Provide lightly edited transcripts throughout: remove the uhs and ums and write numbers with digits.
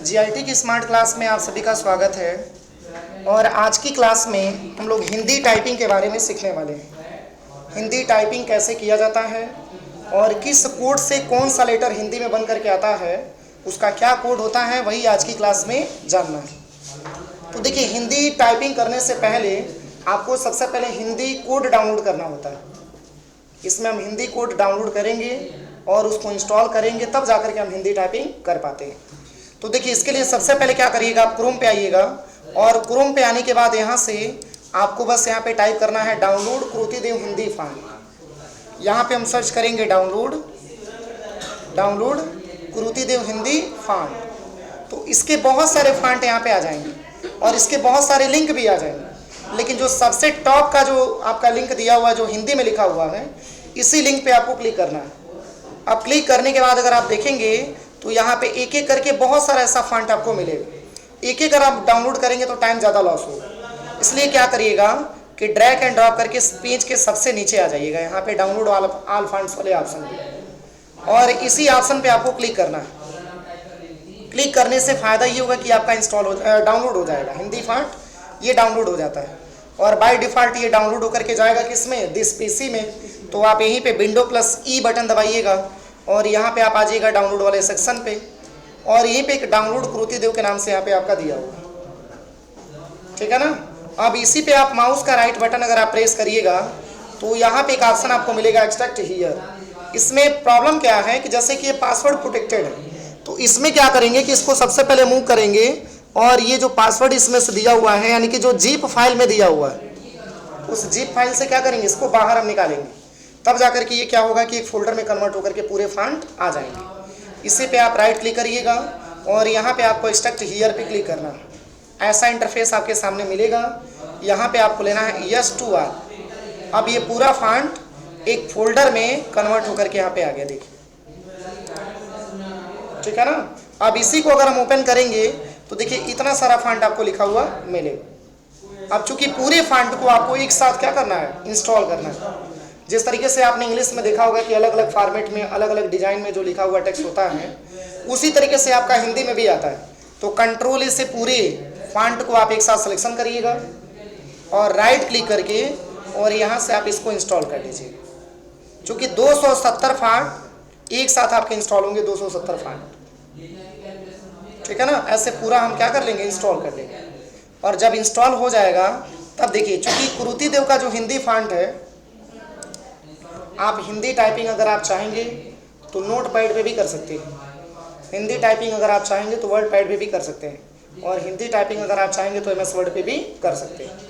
GIT की smart class में आप सभी का स्वागत है। और आज की क्लास में हम लोग हिंदी टाइपिंग के बारे में सीखने वाले हैं। हिंदी टाइपिंग कैसे किया जाता है और किस कोड से कौन सा लेटर हिंदी में बन करके आता है, उसका क्या कोड होता है, वही आज की क्लास में जानना है। तो देखिए, हिंदी टाइपिंग करने से पहले आपको सबसे पहले हिंदी कोड डाउनलोड करना होता है। इसमें हम हिंदी कोड डाउनलोड करेंगे और उसको इंस्टॉल करेंगे, तब जाकर के हम हिंदी टाइपिंग कर पाते हैं। तो देखिए, इसके लिए सबसे पहले क्या करिएगा, आप क्रोम पे आइएगा और क्रोम पे आने के बाद यहाँ से आपको बस यहाँ पे टाइप करना है डाउनलोड कृतिदेव हिंदी फॉन्ट। यहाँ पे हम सर्च करेंगे डाउनलोड कृतिदेव हिंदी फॉन्ट। तो इसके बहुत सारे फॉन्ट यहाँ पे आ जाएंगे और इसके बहुत सारे लिंक भी आ जाएंगे, लेकिन जो सबसे टॉप का जो आपका लिंक दिया हुआ है, जो हिंदी में लिखा हुआ है, इसी लिंक पे आपको क्लिक करना है। अब क्लिक करने के बाद अगर आप देखेंगे तो यहाँ पे एक एक करके बहुत सारा ऐसा फॉन्ट आपको मिलेगा। एक एक अगर आप डाउनलोड करेंगे तो टाइम ज़्यादा लॉस होगा। इसलिए क्या करिएगा कि ड्रैग एंड ड्रॉप करके पेज के सबसे नीचे आ जाइएगा, यहाँ पे डाउनलोड ऑल फॉन्ट्स वाले ऑप्शन पे, और इसी ऑप्शन पे आपको क्लिक करना है। क्लिक करने से फ़ायदा ये होगा कि आपका डाउनलोड हो जाएगा हिंदी फॉन्ट। ये डाउनलोड हो जाता है और बाय डिफ़ॉल्ट ये डाउनलोड होकर के जाएगा किसमें, दिस पीसी में। तो आप यहीं पे विंडो प्लस ई बटन दबाइएगा और यहाँ पे आप आ जाइएगा डाउनलोड वाले सेक्शन पे, और यहीं पे एक डाउनलोड कृतिदेव के नाम से यहाँ पे आपका दिया हुआ, ठीक है ना। अब इसी पे आप माउस का राइट बटन अगर आप प्रेस करिएगा तो यहाँ पे एक ऑप्शन आपको मिलेगा एक्सट्रैक्ट हियर। इसमें प्रॉब्लम क्या है कि जैसे कि ये पासवर्ड प्रोटेक्टेड है, तो इसमें क्या करेंगे कि इसको सबसे पहले मूव करेंगे और ये जो पासवर्ड इसमें से दिया हुआ है, यानी कि जो जीप फाइल में दिया हुआ है, उस जीप फाइल से क्या करेंगे, इसको बाहर हम निकालेंगे। तब जाकर के ये क्या होगा कि एक फोल्डर में कन्वर्ट होकर के पूरे फॉन्ट आ जाएंगे। इसी पे आप राइट क्लिक करिएगा और यहाँ पे आपको एक्सट्रैक्ट हियर पे क्लिक करना है। ऐसा इंटरफेस आपके सामने मिलेगा। यहाँ पे आपको लेना है यस टू ऑल। अब ये पूरा फॉन्ट एक फोल्डर में कन्वर्ट होकर के यहाँ पे आ गया, देखिए, ठीक है ना। अब इसी को अगर हम ओपन करेंगे तो देखिए इतना सारा फॉन्ट आपको लिखा हुआ मिलेगा। अब चूंकि पूरे फॉन्ट को आपको एक साथ क्या करना है, इंस्टॉल करना है। जिस तरीके से आपने इंग्लिश में देखा होगा कि अलग अलग फॉर्मेट में, अलग अलग डिजाइन में जो लिखा हुआ टेक्स्ट होता है, उसी तरीके से आपका हिंदी में भी आता है। तो कंट्रोल से पूरे फॉन्ट को आप एक साथ सिलेक्शन करिएगा और राइट क्लिक करके और यहाँ से आप इसको इंस्टॉल कर लीजिए। चूँकि 270 फॉन्ट एक साथ आपके इंस्टॉल होंगे, 270 फॉन्ट, ठीक है ना। ऐसे पूरा हम क्या कर लेंगे, इंस्टॉल कर लेंगे। और जब इंस्टॉल हो जाएगा तब देखिए, चूँकि कृतिदेव का जो हिंदी फॉन्ट है, आप हिंदी टाइपिंग अगर आप चाहेंगे तो नोट पैड पे भी कर सकते हैं, हिंदी टाइपिंग अगर आप चाहेंगे तो वर्ड पैड पे भी कर सकते हैं, और हिंदी टाइपिंग अगर आप चाहेंगे तो MS वर्ड पे भी कर सकते हैं।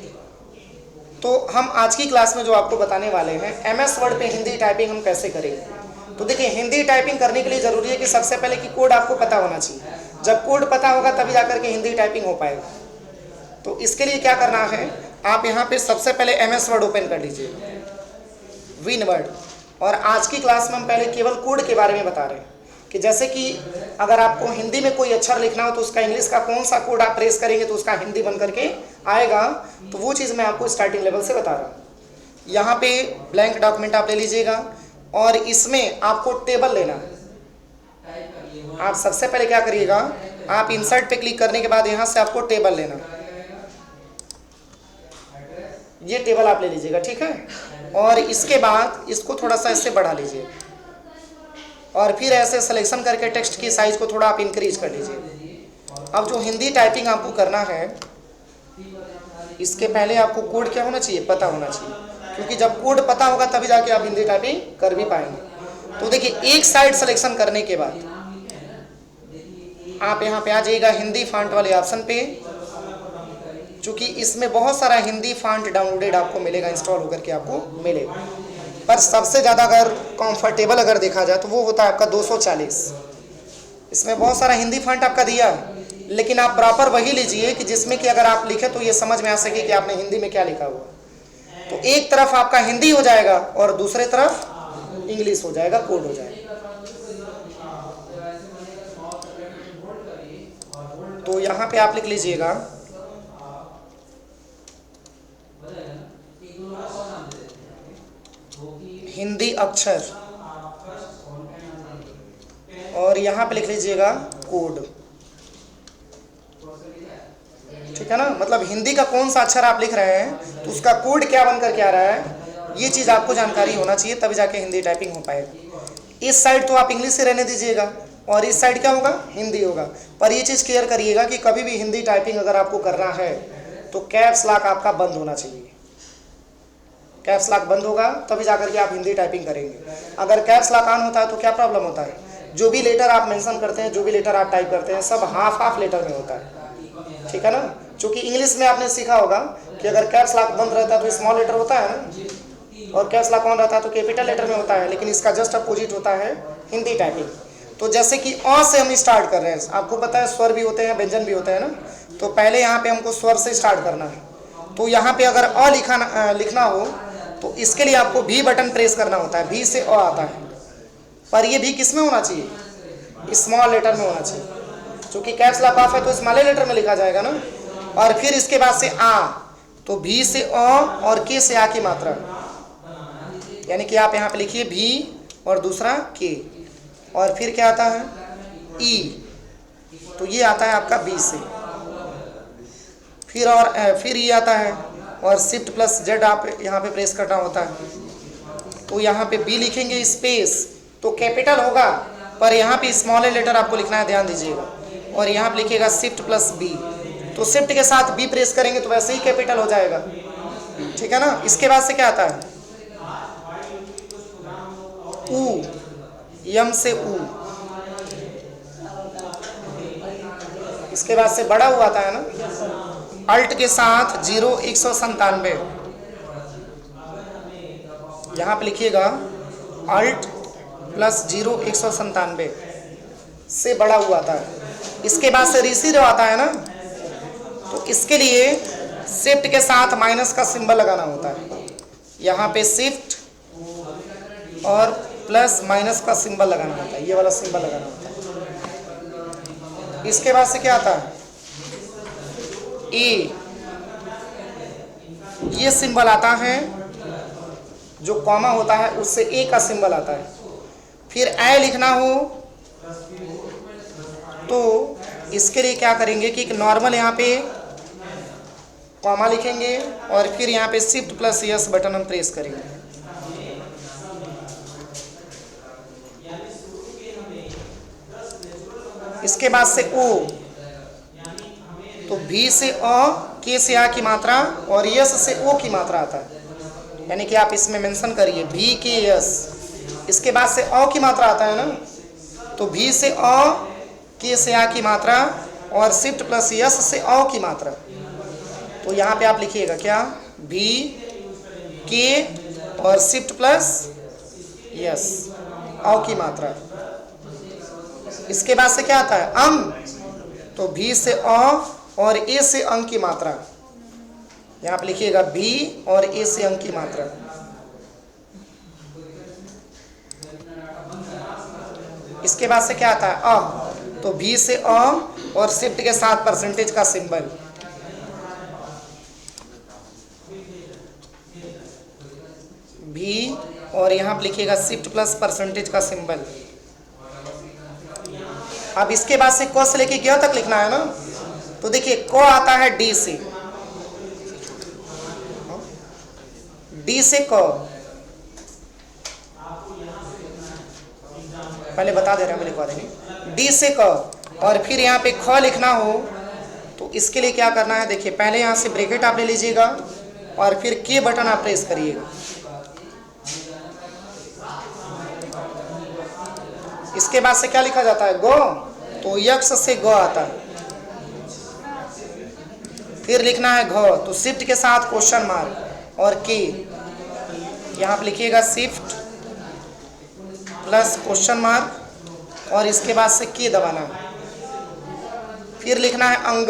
तो हम आज की क्लास में जो आपको बताने वाले हैं, MS वर्ड पे हिंदी टाइपिंग हम कैसे करेंगे। तो देखिए, हिंदी टाइपिंग करने के लिए ज़रूरी है कि सबसे पहले कि कोड आपको पता होना चाहिए। जब कोड पता होगा तभी जाकर के हिंदी टाइपिंग हो पाएगा। तो इसके लिए क्या करना है, आप यहाँ पर सबसे पहले MS वर्ड ओपन कर लीजिए, विन वर्ड। और आज की क्लास में हम पहले केवल कोड के बारे में बता रहे हैं कि जैसे कि अगर आपको हिंदी में कोई अक्षर लिखना हो तो उसका इंग्लिश का कौन सा कोड आप प्रेस करेंगे तो उसका हिंदी बन करके आएगा, तो वो चीज़ मैं आपको स्टार्टिंग लेवल से बता रहा हूँ। यहाँ पे ब्लैंक डॉक्यूमेंट आप ले लीजिएगा और इसमें आपको टेबल लेना है। आप सबसे पहले क्या करिएगा, आप इंसर्ट पे क्लिक करने के बाद यहाँ से आपको टेबल लेना, ये टेबल आप ले लीजिएगा, ठीक है। और इसके बाद इसको थोड़ा सा इससे बढ़ा लीजिए और फिर ऐसे सिलेक्शन करके टेक्स्ट की साइज को थोड़ा आप इंक्रीज कर लीजिए। अब जो हिंदी टाइपिंग आपको करना है, इसके पहले आपको कोड क्या होना चाहिए, पता होना चाहिए, क्योंकि जब कोड पता होगा तभी जाके आप हिंदी टाइपिंग कर भी पाएंगे। तो देखिए, एक साइड सिलेक्शन करने के बाद आप यहाँ पे आ जाइएगा हिंदी फॉन्ट वाले ऑप्शन पे। चूँकि इसमें बहुत सारा हिंदी फॉन्ट डाउनलोडेड आपको मिलेगा, इंस्टॉल होकर के आपको मिलेगा, पर सबसे ज़्यादा अगर कंफर्टेबल अगर देखा जाए तो वो होता है आपका 240। इसमें बहुत सारा हिंदी फॉन्ट आपका दिया है, लेकिन आप प्रॉपर वही लीजिए कि जिसमें कि अगर आप लिखें तो ये समझ में आ सके कि आपने हिंदी में क्या लिखा हुआ। तो एक तरफ आपका हिंदी हो जाएगा और दूसरे तरफ इंग्लिश हो जाएगा, कोड हो जाएगा। तो यहाँ पे आप लिख लीजिएगा हिंदी अक्षर और यहाँ पे लिख लीजिएगा कोड। ठीक है ना, मतलब हिंदी का कौन सा अक्षर आप लिख रहे हैं तो उसका कोड क्या बन करके आ रहा है, ये चीज़ आपको जानकारी होना चाहिए, तभी जाके हिंदी टाइपिंग हो पाएगा। इस साइड तो आप इंग्लिश से रहने दीजिएगा और इस साइड क्या होगा, हिंदी होगा। पर ये चीज़ क्लियर करिएगा कि कभी भी हिंदी टाइपिंग अगर आपको करना है तो कैप्स लॉक आपका बंद होना चाहिए। कैप्स लॉक बंद होगा तभी जाकर के आप हिंदी टाइपिंग करेंगे। अगर कैप्स लॉक ऑन होता है तो क्या प्रॉब्लम होता है, जो भी लेटर आप मेंशन करते हैं, जो भी लेटर आप टाइप करते हैं, सब हाफ हाफ लेटर में होता है। ठीक है ना, क्योंकि इंग्लिश में आपने सीखा होगा कि अगर कैप्स लॉक बंद रहता है तो स्मॉल लेटर होता है ना, और कैप्स लॉक ऑन रहता है तो कैपिटल लेटर में होता है, लेकिन इसका जस्ट अपोजिट होता है हिंदी टाइपिंग। तो जैसे कि अ से हम स्टार्ट कर रहे हैं, आपको पता है स्वर भी होते हैं, व्यंजन भी होते हैं ना, तो पहले यहाँ पे हमको स्वर से स्टार्ट करना है। तो यहाँ पे अगर अ लिखना हो तो इसके लिए आपको भी बटन प्रेस करना होता है, भी से अ आता है, पर ये भी किस में होना चाहिए, स्मॉल लेटर में होना चाहिए, क्योंकि कैप्स लॉक ऑफ है तो स्मॉल लेटर में लिखा जाएगा ना। और फिर इसके बाद से आ, तो भी से अ और के से आ की मात्रा, यानी कि आप यहाँ पे लिखिए भी और दूसरा के, और फिर क्या आता है ई, तो ये आता है आपका बी से, फिर ये आता है और शिफ्ट प्लस जेड आप यहाँ पे प्रेस करना होता है। तो यहाँ पे बी लिखेंगे स्पेस तो कैपिटल होगा, पर यहाँ पे स्मॉल लेटर आपको लिखना है, ध्यान दीजिएगा। और यहाँ पे लिखिएगा शिफ्ट प्लस बी, तो शिफ्ट के साथ बी प्रेस करेंगे तो वैसे ही कैपिटल हो जाएगा। ठीक है ना, इसके बाद से क्या आता है ऊ, यम से ऊ, इसके बाद से बड़ा ऊ आता है ना, अल्ट के साथ 0 197, यहाँ पे लिखिएगा अल्ट प्लस 0 197 से बड़ा ऊ आता है। इसके बाद से रिसीव आता है ना, तो इसके लिए शिफ्ट के साथ माइनस का सिंबल लगाना होता है, यहाँ पे शिफ्ट और प्लस माइनस का सिंबल लगाना होता है, ये वाला सिंबल लगाना होता है। इसके बाद से क्या आता है ए, ये सिंबल आता है, जो कॉमा होता है उससे ए का सिंबल आता है। फिर ए लिखना हो तो इसके लिए क्या करेंगे कि नॉर्मल यहाँ पे कॉमा लिखेंगे और फिर यहाँ पे शिफ्ट प्लस यस बटन हम प्रेस करेंगे। इसके बाद से ओ, तो भी से अ, के से आ की मात्रा और यस से ओ की मात्रा आता है, यानी कि आप इसमें मेंशन करिए भी के यस। इसके बाद से अ की मात्रा आता है ना, तो भी से अ, के से आ की मात्रा और शिफ्ट प्लस यस से अ की मात्रा। तो यहाँ पे आप लिखिएगा क्या, भी के और शिफ्ट प्लस यस अ की मात्रा। इसके बाद से क्या आता है अम, तो भी से अ और ए से अंक की मात्रा, यहाँ पे लिखिएगा भी और ए से अंक की मात्रा। इसके बाद से क्या आता है अ, तो भी से अ और शिफ्ट के साथ परसेंटेज का सिंबल, भी और यहाँ पे लिखिएगा शिफ्ट प्लस परसेंटेज का सिंबल। अब इसके बाद से क से लेके ग तक लिखना है ना, तो देखिए क आता है डी से, डी से क, पहले बता दे रहे हैं, हम लिखवा देंगे डी से क। और फिर यहाँ पे ख लिखना हो तो इसके लिए क्या करना है, देखिए पहले यहाँ से ब्रैकेट आप ले लीजिएगा और फिर के बटन आप प्रेस करिएगा। इसके बाद से क्या लिखा जाता है गो, तो यक्ष से ग आता है। फिर लिखना है घ, तो शिफ्ट के साथ क्वेश्चन मार्क और के, यहाँ पे लिखिएगा शिफ्ट प्लस क्वेश्चन मार्क और इसके बाद से के दबाना है। फिर लिखना है अंग,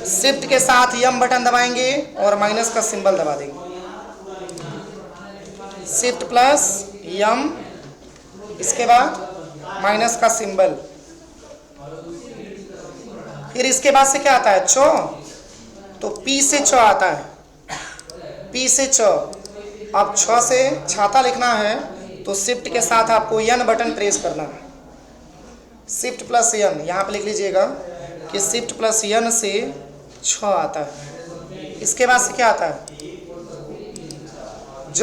शिफ्ट के साथ यम बटन दबाएंगे और माइनस का सिंबल दबा देंगे, शिफ्ट प्लस यम, इसके बाद माइनस का सिंबल। फिर इसके बाद से क्या आता है चौ, तो पी से चौ आता है, पी से चौ। अब छ से छाता लिखना है तो शिफ्ट के साथ आपको यन बटन प्रेस करना है, शिफ्ट प्लस यन, यहाँ पे लिख लीजिएगा। कि शिफ्ट प्लस n से 6 आता है। इसके बाद से क्या आता है? ज,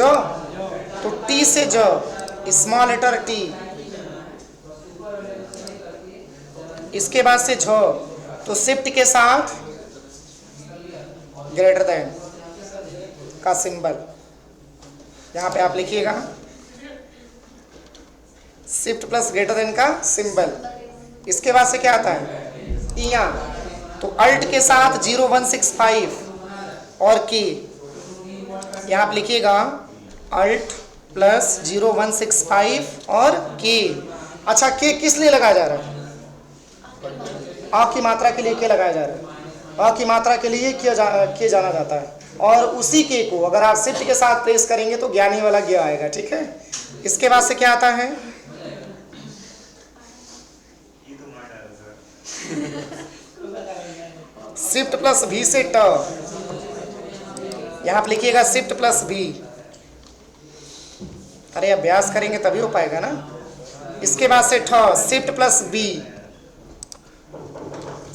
तो t से ज, स्मॉल लेटर t, इसके बाद से झ, तो शिफ्ट के साथ ग्रेटर देन का सिंबल यहां पे आप लिखिएगा, शिफ्ट प्लस ग्रेटर देन का सिंबल। इसके बाद से क्या आता है? इया, तो अल्ट के साथ 0165 और के, यहां आप लिखिएगा अल्ट प्लस 0165 और के। अच्छा, के किस लिए लगाया जा रहा है? अ की मात्रा के लिए के लगाया जा रहा है। अ की मात्रा के लिए किया जाना जाता है, और उसी के को अगर आप शिफ्ट के साथ प्रेस करेंगे तो ज्ञानी वाला ज्ञ आएगा। ठीक है। इसके बाद से क्या आता है? शिफ्ट प्लस भी से ट, यहां आप लिखिएगा शिफ्ट प्लस भी। अरे अभ्यास करेंगे तभी हो पाएगा ना। इसके बाद से ठ, shift plus B,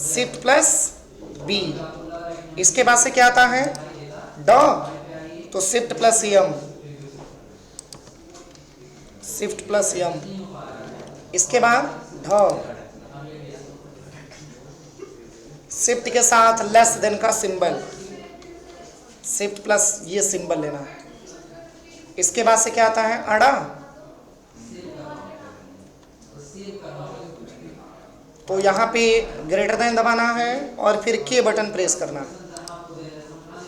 shift plus B. इसके बाद से क्या आता है? ड, तो shift plus M, shift plus M. इसके बाद ढ, शिफ्ट के साथ लेस देन का सिंबल, शिफ्ट प्लस ये सिंबल लेना है। इसके बाद से क्या आता है? अड़ा, तो यहाँ पे ग्रेटर देन दबाना है और फिर के बटन प्रेस करना है।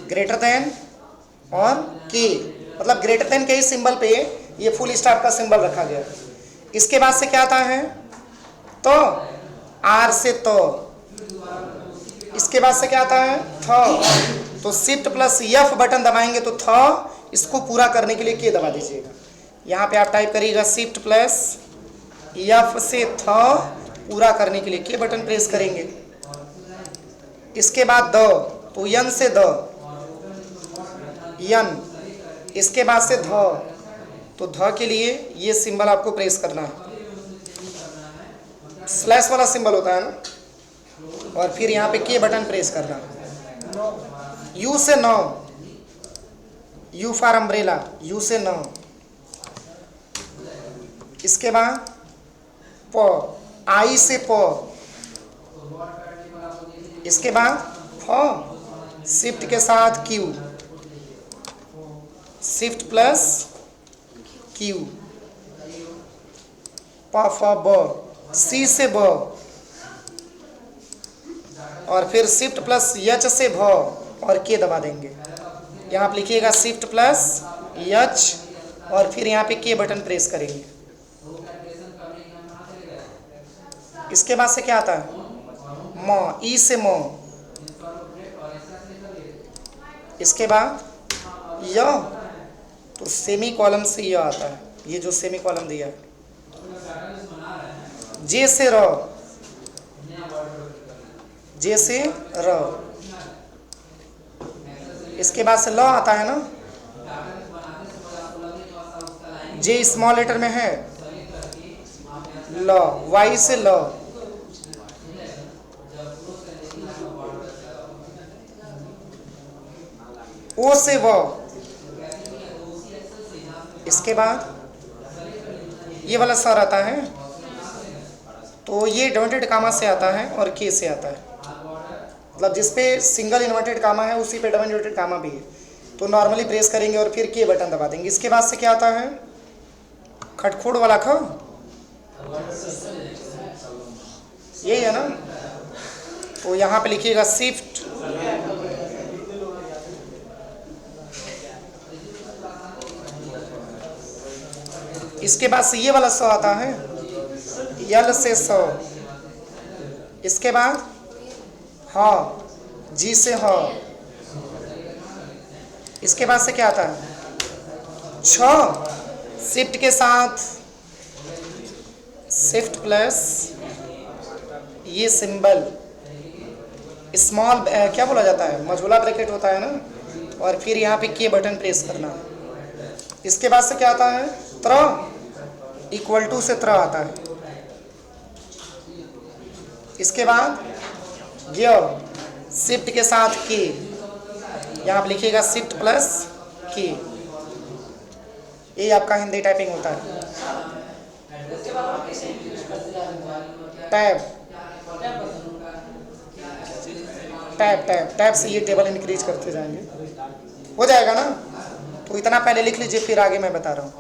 ग्रेटर देन और के, मतलब ग्रेटर देन के ही सिंबल पे ये फुल स्टॉप का सिंबल रखा गया। इसके बाद से क्या आता है? तो, आर से तो। इसके बाद से क्या आता है? थ, तो शिफ्ट प्लस एफ बटन दबाएंगे तो थ, इसको पूरा करने के लिए के दबा दीजिएगा। यहाँ पे आप टाइप करिएगा शिफ्ट प्लस एफ से थ, पूरा करने के लिए के बटन प्रेस करेंगे। इसके बाद द, तो यन से द, यन। इसके बाद से ध, तो ध के लिए ये सिंबल आपको प्रेस करना है, स्लैश वाला सिंबल होता है ना, और फिर यहाँ पे के बटन प्रेस करना। यू से नौ, यू फॉर अम्ब्रेला, यू से नौ। इसके बाद प, आई से प। इसके बाद फ, शिफ्ट के साथ क्यू, शिफ्ट प्लस क्यू। प फ ब, सी से ब, और फिर शिफ्ट प्लस एच से भ और के दबा देंगे। यहाँ आप लिखिएगा शिफ्ट प्लस एच और फिर यहाँ पे के बटन प्रेस करेंगे। इसके बाद से क्या आता है? म, ई से म। इसके बाद य, तो सेमी कॉलम से य आता है, ये जो सेमी कॉलम दिया है। जे से र, जे से र। इसके बाद से ल आता है ना, जे स्मॉल लेटर में है, ल, वाई से ल। ओ से व। इसके बाद ये वाला सर आता है, तो ये इन्वर्टेड कामा से आता है और के से आता है, मतलब जिसपे सिंगल इन्वर्टेड कामा है उसी पे डबल इन्वर्टेड कामा भी है। तो नॉर्मली प्रेस करेंगे और फिर के बटन दबा देंगे। इसके बाद से क्या आता है? खटखोड़ वाला ख, यही है ना। तो यहाँ पे लिखिएगा शिफ्ट इसके बाद से ये वाला स आता है, यल से स। इसके बाद ह, जी से ह। इसके बाद से क्या आता है? छ, शिफ्ट के साथ शिफ्ट प्लस ये सिंबल स्मॉल क्या बोला जाता है, मझोला ब्रैकेट होता है ना, और फिर यहाँ पे के बटन प्रेस करना। इसके बाद से क्या आता है? त्र, इक्वल टू से त्र आता है। इसके बाद गियो, शिफ्ट के साथ की, यहाँ आप लिखिएगा शिफ्ट प्लस की, ये आपका हिंदी टाइपिंग होता है। टैब टैब टैब टैब से ये टेबल इंक्रीज करते जाएंगे, हो जाएगा ना। तो इतना पहले लिख लीजिए, फिर आगे मैं बता रहा हूँ।